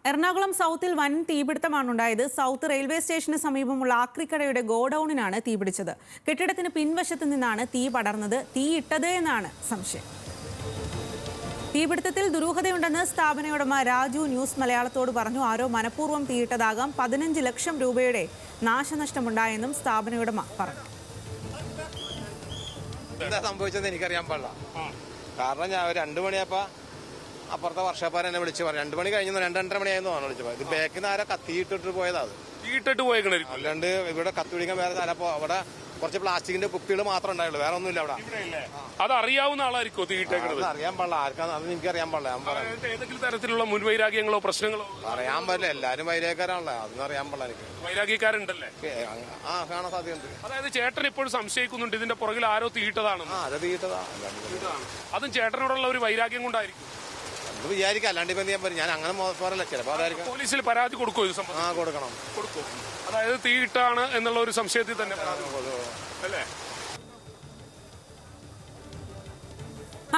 എറണാകുളം സൗത്തിൽ വൻ തീപിടുത്തമാണ് ഉണ്ടായത്. South railway സ്റ്റേഷന് സമീപമുള്ള ആക്രിക്കടയുടെ ഗോഡൌണിനാണ് തീപിടിച്ചത്. കെട്ടിടത്തിന് പിൻവശത്ത് നിന്നാണ് തീ പടർന്നത്. തീയിട്ടത് എന്നാണ് സംശയം. തീപിടുത്തത്തിൽ ദുരൂഹതയുണ്ടെന്ന് സ്ഥാപനയുടമ രാജു ന്യൂസ് മലയാളത്തോട് പറഞ്ഞു. ആരോ മനഃപൂർവ്വം തീയിട്ടതാകാം. 15 ലക്ഷം രൂപയുടെ നാശനഷ്ടമുണ്ടായെന്നും സ്ഥാപനയുടമ പറഞ്ഞു. എന്താ സംഭവിച്ചതെന്ന് എനിക്കറിയാൻ പാടില്ല. കാരണം ഞാൻ 2 മണിയപ്പോ അപ്പുറത്തെ വർഷപ്പാരൻ എന്നെ വിളിച്ചു പറഞ്ഞു. 2 മണി കഴിഞ്ഞു, 2-2:30 മണിയായിരുന്നു വിളിച്ചപ്പോ. ഇത് ബാക്കിൽ നിന്ന് ആരോ കത്തിയിട്ടിട്ട് പോയതാ. അത് തീയിട്ടിട്ട് പോയേക്കണ. അല്ലാണ്ട് ഇവിടെ കത്തി പിടിക്കാൻ വേറെ സ്ഥലപ്പോ അവിടെ കുറച്ച് പ്ലാസ്റ്റിക്കിന്റെ കുപ്പികൾ മാത്രമേ ഉണ്ടായുള്ളൂ, വേറെ ഒന്നുമില്ല അവിടെ. അത് അറിയാവുന്ന ആളായിരിക്കോ തീയിട്ടേക്കണത്? അറിയാൻ പാടില്ല ആർക്കാന്ന്, അത് എനിക്ക് അറിയാൻ പാടില്ല. ഞാൻ പറയാം ഏതെങ്കിലും തരത്തിലുള്ള മുൻവൈരാഗ്യങ്ങളോ പ്രശ്നങ്ങളോ അറിയാൻ പാടില്ല. എല്ലാരും വൈരാഗ്യക്കാരാണല്ലോ, അതൊന്നും അറിയാൻ പാടില്ല എനിക്ക്. വൈരാഗ്യക്കാരുണ്ടല്ലേ? കാണാൻ സാധ്യതയുണ്ട്. അതായത് ചേട്ടൻ ഇപ്പോഴും സംശയിക്കുന്നുണ്ട് ഇതിന്റെ പുറകിൽ ആരോ തീയിട്ടതാണ്. ആരോ തീയിട്ടതാ. അതും ചേട്ടനോടുള്ള ഒരു വൈരാഗ്യം കൊണ്ടായിരിക്കും അത് വിചാരിക്കാം. അല്ലാണ്ട് ഇപ്പൊ ഞാൻ പറയും, ഞാൻ അങ്ങനെ മോശമല്ല. ചിലപ്പോ അതായിരിക്കും. പോലീസിൽ പരാതി കൊടുക്കോ ഇത് സംബന്ധിച്ച്? കൊടുക്കണം. അതായത് തീയിട്ടാണ് എന്നുള്ള ഒരു സംശയത്തിൽ തന്നെ അല്ലേ?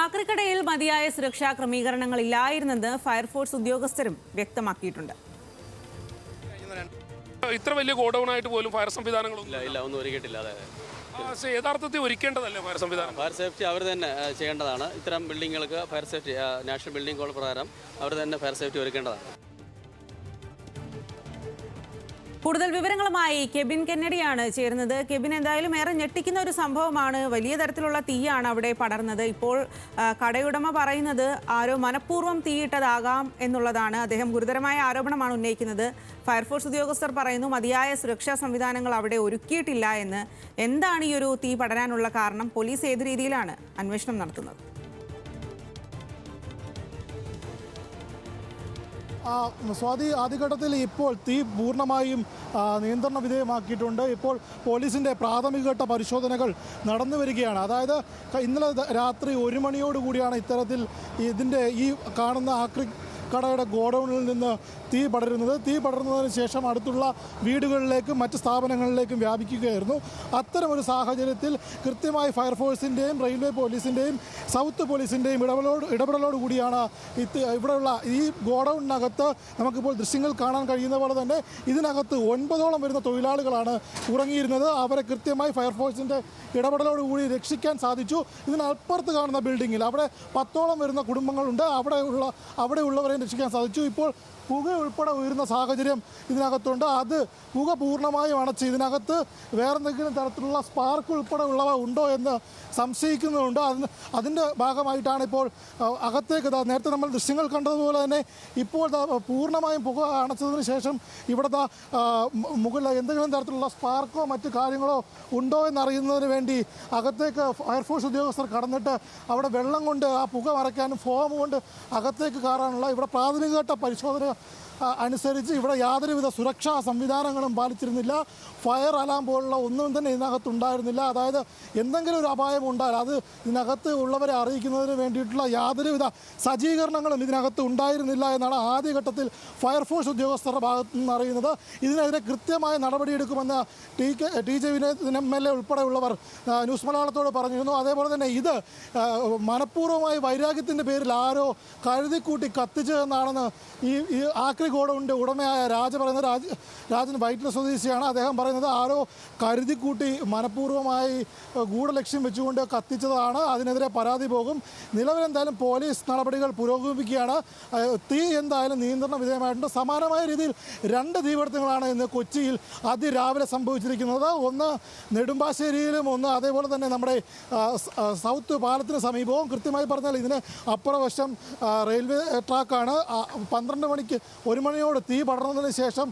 ആക്രിക്കടയിൽ മതിയായ സുരക്ഷാ ക്രമീകരണങ്ങൾ ഇല്ലായിരുന്നെന്ന് ഫയർഫോഴ്സ് ഉദ്യോഗസ്ഥരും വ്യക്തമാക്കിയിട്ടുണ്ട്. ഇത്ര വലിയ ഗോഡൌൺ ആയിട്ട് പോലും ഫയർ സംവിധാനങ്ങളൊന്നും ഇല്ല, ഒന്നും ഒരുക്കിയിട്ടില്ല. യഥാർത്ഥത്തിൽ ഒരുക്കേണ്ടതല്ലേ ഫയർ സംവിധാനം? ഫയർ സേഫ്റ്റി അവർ തന്നെ ചെയ്യേണ്ടതാണ്. ഇത്തരം ബിൽഡിങ്ങുകൾക്ക് fire safety national building code പ്രകാരം അവർ തന്നെ ഫയർ സേഫ്റ്റി ഒരുക്കേണ്ടതാണ്. കൂടുതൽ വിവരങ്ങളുമായി കെബിൻ കെന്നഡിയാണ് ചേരുന്നത്. കെബിൻ, എന്തായാലും ഏറെ ഞെട്ടിക്കുന്ന ഒരു സംഭവമാണ്. വലിയ തരത്തിലുള്ള തീയാണ് അവിടെ പടർന്നത്. ഇപ്പോൾ കടയുടമ പറയുന്നത് ആരോ മനഃപൂർവ്വം തീയിട്ടതാകാം എന്നുള്ളതാണ്. അദ്ദേഹം ഗുരുതരമായ ആരോപണമാണ് ഉന്നയിക്കുന്നത്. ഫയർഫോഴ്സ് ഉദ്യോഗസ്ഥർ പറയുന്നു മതിയായ സുരക്ഷാ സംവിധാനങ്ങൾ അവിടെ ഒരുക്കിയിട്ടില്ല എന്ന്. എന്താണ് ഈ ഒരു തീ പടരാനുള്ള കാരണം? പോലീസ് ഏത് രീതിയിലാണ് അന്വേഷണം നടത്തുന്നത്? സ്വാതി, ആദ്യഘട്ടത്തിൽ ഇപ്പോൾ തീ പൂർണ്ണമായും നിയന്ത്രണ വിധേയമാക്കിയിട്ടുണ്ട്. ഇപ്പോൾ പോലീസിൻ്റെ പ്രാഥമികഘട്ട പരിശോധനകൾ നടന്നു വരികയാണ്. അതായത് ഇന്നലെ രാത്രി 1 മണിയോടുകൂടിയാണ് ഇത്തരത്തിൽ ഇതിൻ്റെ ഈ കാണുന്ന കടയുടെ ഗോഡൌണിൽ നിന്ന് തീ പടരുന്നത്. തീ പടരുന്നതിന് ശേഷം അടുത്തുള്ള വീടുകളിലേക്കും മറ്റ് സ്ഥാപനങ്ങളിലേക്കും വ്യാപിക്കുകയായിരുന്നു. അത്തരമൊരു സാഹചര്യത്തിൽ കൃത്യമായി ഫയർഫോഴ്സിൻ്റെയും റെയിൽവേ പോലീസിൻ്റെയും സൗത്ത് പോലീസിൻ്റെയും ഇടപെടലോടുകൂടിയാണ് ഇവിടെയുള്ള ഈ ഗോഡൌണിനകത്ത് നമുക്കിപ്പോൾ ദൃശ്യങ്ങൾ കാണാൻ കഴിയുന്ന പോലെ തന്നെ ഇതിനകത്ത് 9ഓളം വരുന്ന തൊഴിലാളികളാണ് ഉറങ്ങിയിരുന്നത്. അവരെ കൃത്യമായി ഫയർഫോഴ്സിൻ്റെ ഇടപെടലോടുകൂടി രക്ഷിക്കാൻ സാധിച്ചു. ഇതിനപ്പുറത്ത് കാണുന്ന ബിൽഡിങ്ങിൽ അവിടെ 10ഓളം വരുന്ന കുടുംബങ്ങളുണ്ട്. അവിടെയുള്ളവരെ രക്ഷിക്കാൻ സാധിച്ചു. ഇപ്പോൾ പുക ഉൾപ്പെടെ ഉയരുന്ന സാഹചര്യം ഇതിനകത്തുണ്ട്. അത് പുക പൂർണ്ണമായും അണച്ച് ഇതിനകത്ത് വേറെന്തെങ്കിലും തരത്തിലുള്ള സ്പാർക്ക് ഉൾപ്പെടെ ഉള്ളവ ഉണ്ടോ എന്ന് സംശയിക്കുന്നുണ്ട്. അതിൻ്റെ ഭാഗമായിട്ടാണ് ഇപ്പോൾ അകത്തേക്ക് നേരത്തെ നമ്മൾ ദൃശ്യങ്ങൾ കണ്ടതുപോലെ തന്നെ ഇപ്പോൾ പൂർണ്ണമായും പുക അണച്ചതിന് ശേഷം ഇവിടുത്തെ മുകളിൽ എന്തെങ്കിലും തരത്തിലുള്ള സ്പാർക്കോ മറ്റു കാര്യങ്ങളോ ഉണ്ടോ എന്നറിയുന്നതിന് വേണ്ടി അകത്തേക്ക് ഫയർഫോഴ്സ് ഉദ്യോഗസ്ഥർ കടന്നിട്ട് അവിടെ വെള്ളം കൊണ്ട് ആ പുക മറയ്ക്കാനും ഫോം കൊണ്ട് അകത്തേക്ക് കയറാനുള്ള ഇവിടെ പ്രാഥമികഘട്ട പരിശോധന അനുസരിച്ച് ഇവിടെ യാതൊരുവിധ സുരക്ഷാ സംവിധാനങ്ങളും പാലിച്ചിരുന്നില്ല. ഫയർ അലാം പോലുള്ള ഒന്നും തന്നെ ഇതിനകത്തുണ്ടായിരുന്നില്ല. അതായത് എന്തെങ്കിലും ഒരു അപായം ഉണ്ടായാൽ അത് ഇതിനകത്ത് ഉള്ളവരെ അറിയിക്കുന്നതിന് വേണ്ടിയിട്ടുള്ള യാതൊരുവിധ സജ്ജീകരണങ്ങളും ഇതിനകത്ത് ഉണ്ടായിരുന്നില്ല എന്നാണ് ആദ്യഘട്ടത്തിൽ ഫയർഫോഴ്സ് ഉദ്യോഗസ്ഥരുടെ ഭാഗത്തു നിന്ന് അറിയുന്നത്. ഇതിനെതിരെ കൃത്യമായ നടപടിയെടുക്കുമെന്ന് ടി.ജെ. വിനോദ് MLA ഉൾപ്പെടെയുള്ളവർ ന്യൂസ് മലയാളത്തോട് പറഞ്ഞിരുന്നു. അതേപോലെ തന്നെ ഇത് മനഃപൂർവ്വമായി വൈരാഗ്യത്തിൻ്റെ പേരിൽ ആരോ കരുതിക്കൂട്ടി കത്തിച്ചതെന്നാണെന്ന് ഈ ആക്രി ഗോഡൌണിൻ്റെ ഉടമയായ രാജൻ വൈറ്റില സ്വദേശിയാണ്. അദ്ദേഹം പറയുന്നത് ആരോ കരുതിക്കൂട്ടി മനഃപൂർവ്വമായി ഗൂഢലക്ഷ്യം വെച്ചുകൊണ്ട് കത്തിച്ചതാണ്. അതിനെതിരെ പരാതി പോകും. നിലവിലെന്തായാലും പോലീസ് നടപടികൾ പുരോഗമിക്കുകയാണ്. തീ എന്തായാലും നിയന്ത്രണ വിധേയമായിട്ടുണ്ട്. സമാനമായ രീതിയിൽ 2 തീപിടുത്തങ്ങളാണ് ഇന്ന് കൊച്ചിയിൽ അതിരാവിലെ സംഭവിച്ചിരിക്കുന്നത്. ഒന്ന് നെടുമ്പാശ്ശേരിയിലും ഒന്ന് അതേപോലെ തന്നെ നമ്മുടെ സൗത്ത് പാലത്തിന് സമീപവും. കൃത്യമായി പറഞ്ഞാൽ ഇതിന് അപ്പുറവശം റെയിൽവേ ട്രാക്കാണ്. 12 മണിക്ക് 1 മണിയോട് തീ പടർന്നതിന് ശേഷം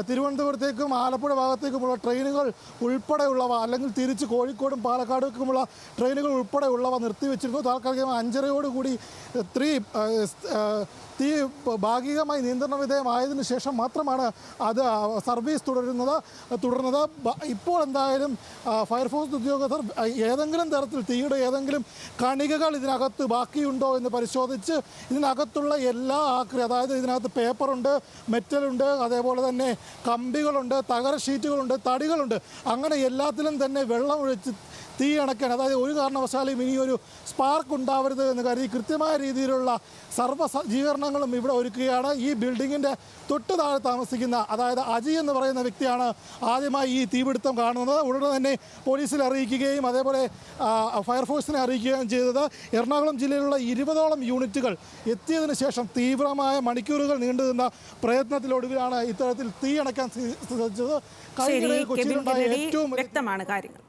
തിരുവനന്തപുരത്തേക്കും ആലപ്പുഴ ഭാഗത്തേക്കുമുള്ള ട്രെയിനുകൾ ഉൾപ്പെടെയുള്ളവ, അല്ലെങ്കിൽ തിരിച്ച് കോഴിക്കോടും പാലക്കാടേക്കുമുള്ള ട്രെയിനുകൾ ഉൾപ്പെടെയുള്ളവ നിർത്തിവെച്ചിരുന്നു. താൽക്കാലികമായി 5:30യോടുകൂടി തീ ഭാഗികമായി നിയന്ത്രണ വിധേയമായതിനു ശേഷം മാത്രമാണ് അത് സർവീസ് തുടർന്നത്. ഇപ്പോൾ എന്തായാലും ഫയർഫോഴ്സ് ഉദ്യോഗസ്ഥർ ഏതെങ്കിലും തരത്തിൽ തീയുടെ ഏതെങ്കിലും കണികകൾ ഇതിനകത്ത് ബാക്കിയുണ്ടോ എന്ന് പരിശോധിച്ച് ഇതിനകത്തുള്ള എല്ലാ അതായത് ഇതിനകത്ത് പേപ്പറുണ്ട്, മെറ്റലുണ്ട്, അതേപോലെ തന്നെ കമ്പികളുണ്ട്, തകര ഷീറ്റുകളുണ്ട്, തടികളുണ്ട്, അങ്ങനെ എല്ലാത്തിലും തന്നെ വെള്ളം ഒഴിച്ച് തീ അണയ്ക്കാൻ, അതായത് ഒരു കാരണവശാലും ഇനിയൊരു സ്പാർക്ക് ഉണ്ടാവരുത് എന്ന് കരുതി കൃത്യമായ രീതിയിലുള്ള സർവ്വ സജ്ജീകരണങ്ങളും ഇവിടെ ഒരുക്കുകയാണ്. ഈ ബിൽഡിങ്ങിൻ്റെ തൊട്ട് താഴെ താമസിക്കുന്ന, അതായത് അജി എന്ന് പറയുന്ന വ്യക്തിയാണ് ആദ്യമായി ഈ തീപിടുത്തം കാണുന്നത്. ഉടനെ തന്നെ പോലീസിൽ അറിയിക്കുകയും അതേപോലെ ഫയർഫോഴ്സിനെ അറിയിക്കുകയും ചെയ്തത്. എറണാകുളം ജില്ലയിലുള്ള 20ഓളം യൂണിറ്റുകൾ എത്തിയതിനു ശേഷം തീവ്രമായ മണിക്കൂറുകൾ നീണ്ടുനിന്ന പ്രയത്നത്തിലൊടുവിലാണ് ഇത്തരത്തിൽ തീ അണയ്ക്കാൻ സാധിച്ചത്. ശരി, കെബിൻ കൊച്ചിയിലുണ്ടായ കെന്നഡി ഏറ്റവും വ്യക്തമാണ് കാര്യങ്ങൾ.